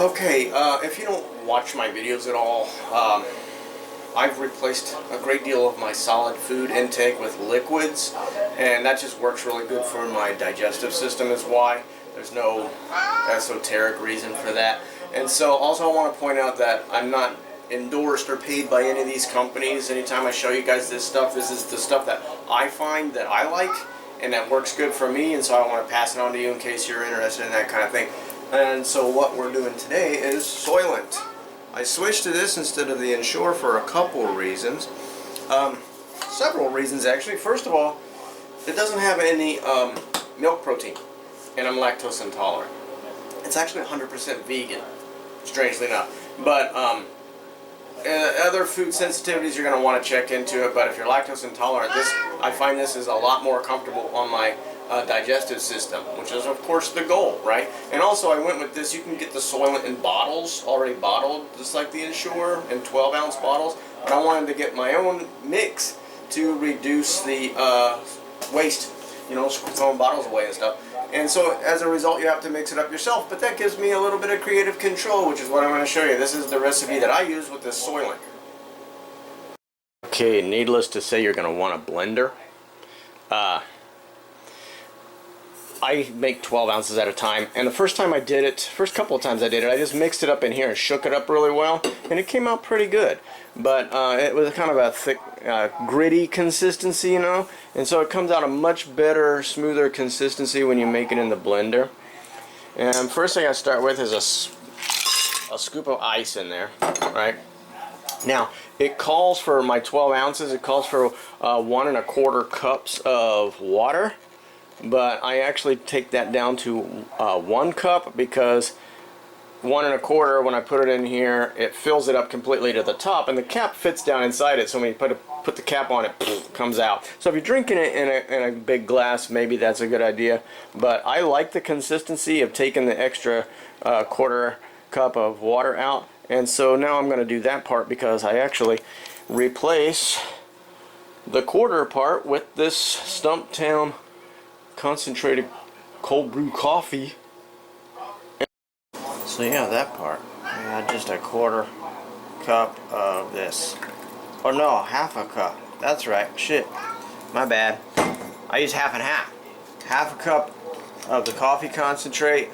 Okay, if you don't watch my videos at all, I've replaced a great deal of my solid food intake with liquids, and that just works really good for my digestive system is why. There's no esoteric reason for that. And so also I want to point out that I'm not endorsed or paid by any of these companies. Anytime I show you guys this stuff, this is the stuff that I find that I like and that works good for me, and so I want to pass it on to you in case you're interested in that kind of thing. And so what we're doing today is Soylent. I switched to this instead of the Ensure for a couple of reasons. Several reasons actually. First of all, it doesn't have any milk protein, and I'm lactose intolerant. It's actually 100% vegan, strangely enough. But other food sensitivities, you're going to want to check into it. But if you're lactose intolerant, I find this is a lot more comfortable on my digestive system, which is of course the goal, right? And also I went with this. You can get the Soylent in bottles, already bottled, just like the Ensure, in 12-ounce bottles. But I wanted to get my own mix to reduce the waste, you know, throwing bottles away and stuff. And so as a result, you have to mix it up yourself. But that gives me a little bit of creative control, which is what I'm going to show you. This is the recipe that I use with this Soylent. Okay, needless to say, you're going to want a blender. I make 12 ounces at a time, and the first time I did it, first couple of times I did it, I just mixed it up in here and shook it up really well, and it came out pretty good. But it was kind of a thick, gritty consistency, you know, and so it comes out a much better, smoother consistency when you make it in the blender. And first thing I start with is a scoop of ice in there, right? Now, it calls for my 12 ounces, it calls for 1 1/4 cups of water. But I actually take that down to 1 cup, because 1 1/4, when I put it in here, it fills it up completely to the top, and the cap fits down inside it. So when you put the cap on, it comes out. So if you're drinking it in a big glass, maybe that's a good idea. But I like the consistency of taking the extra 1/4 cup of water out, and so now I'm going to do that part, because I actually replace the 1/4 part with this Stumptown concentrated cold brew coffee. So yeah, that part. Yeah, just a 1/4 cup of this. Or no, 1/2 cup. That's right. Shit. My bad. I use half and half. 1/2 cup of the coffee concentrate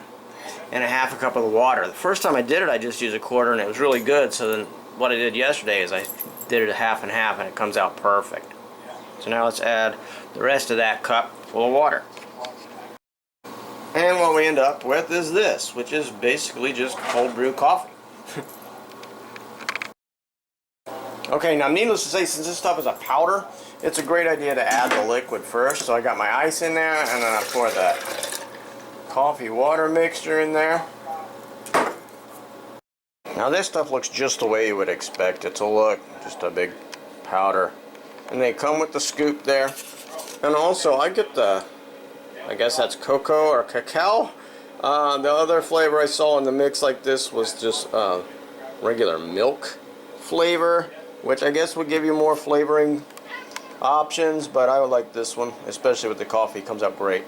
and 1/2 cup of the water. The first time I did it, I just used a 1/4 and it was really good. So then what I did yesterday is I did it a half and half, and it comes out perfect. So now let's add the rest of that cup full of water. And what we end up with is this, which is basically just cold brew coffee. Okay, now needless to say, since this stuff is a powder, it's a great idea to add the liquid first. So I got my ice in there, and then I pour the coffee water mixture in there. Now this stuff looks just the way you would expect it to look, just a big powder. And they come with the scoop there. And also I get the, I guess that's cocoa or cacao. The other flavor I saw in the mix like this was just regular milk flavor, which I guess would give you more flavoring options, but I would like this one, especially with the coffee. It comes out great.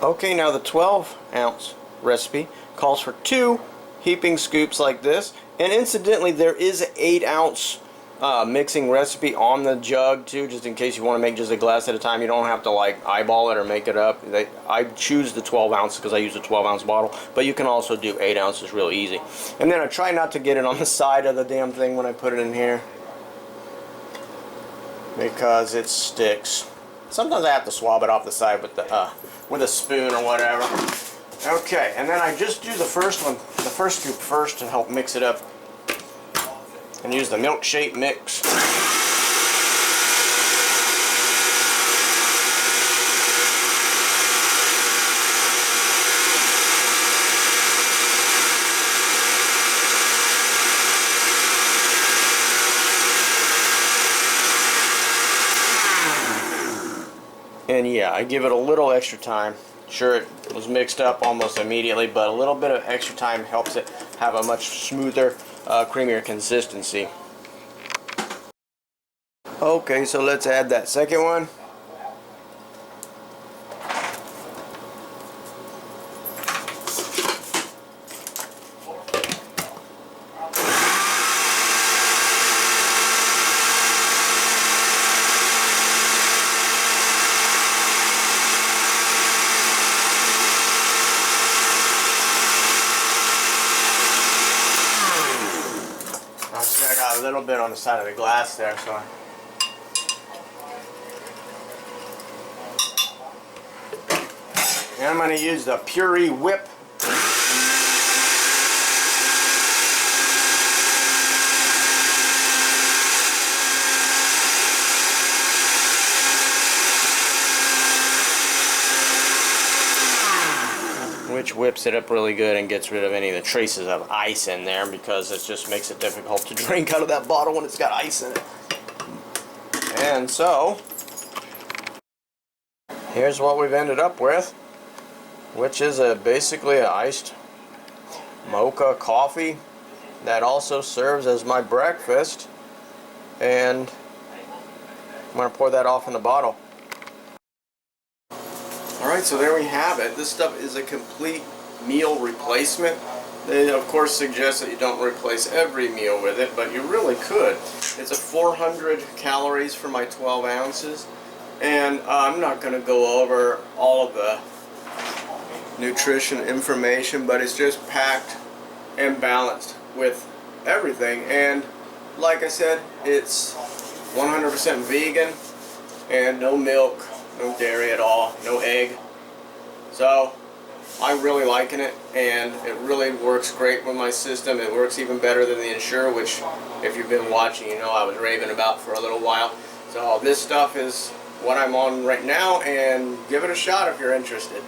Okay, now the 12-ounce recipe calls for 2 heaping scoops like this, and incidentally there is an 8-ounce mixing recipe on the jug too, just in case you want to make just a glass at a time. You don't have to like eyeball it or make it up. I choose the 12 ounce because I use a 12-ounce bottle, but you can also do 8 ounces real easy. And then I try not to get it on the side of the damn thing when I put it in here, because it sticks. Sometimes I have to swab it off the side with a spoon or whatever. Okay, and then I just do the first scoop first to help mix it up, and use the milkshake mix. And yeah, I give it a little extra time. Sure, it was mixed up almost immediately, but a little bit of extra time helps it have a much smoother, creamier consistency. Okay, so let's add that second one. a little bit on the side of the glass there, so. And I'm going to use the Puree Whip. Which whips it up really good and gets rid of any of the traces of ice in there, because it just makes it difficult to drink out of that bottle when it's got ice in it. And so, here's what we've ended up with, which is basically an iced mocha coffee that also serves as my breakfast. And I'm going to pour that off in the bottle. Alright, so there we have it. This stuff is a complete meal replacement. They of course suggest that you don't replace every meal with it, but you really could. It's a 400 calories for my 12 ounces, and I'm not going to go over all of the nutrition information, but it's just packed and balanced with everything. And like I said, it's 100% vegan and no milk, no dairy at all, no egg. So I'm really liking it, and it really works great with my system. It works even better than the Ensure, which if you've been watching, you know I was raving about for a little while. So this stuff is what I'm on right now, and give it a shot if you're interested.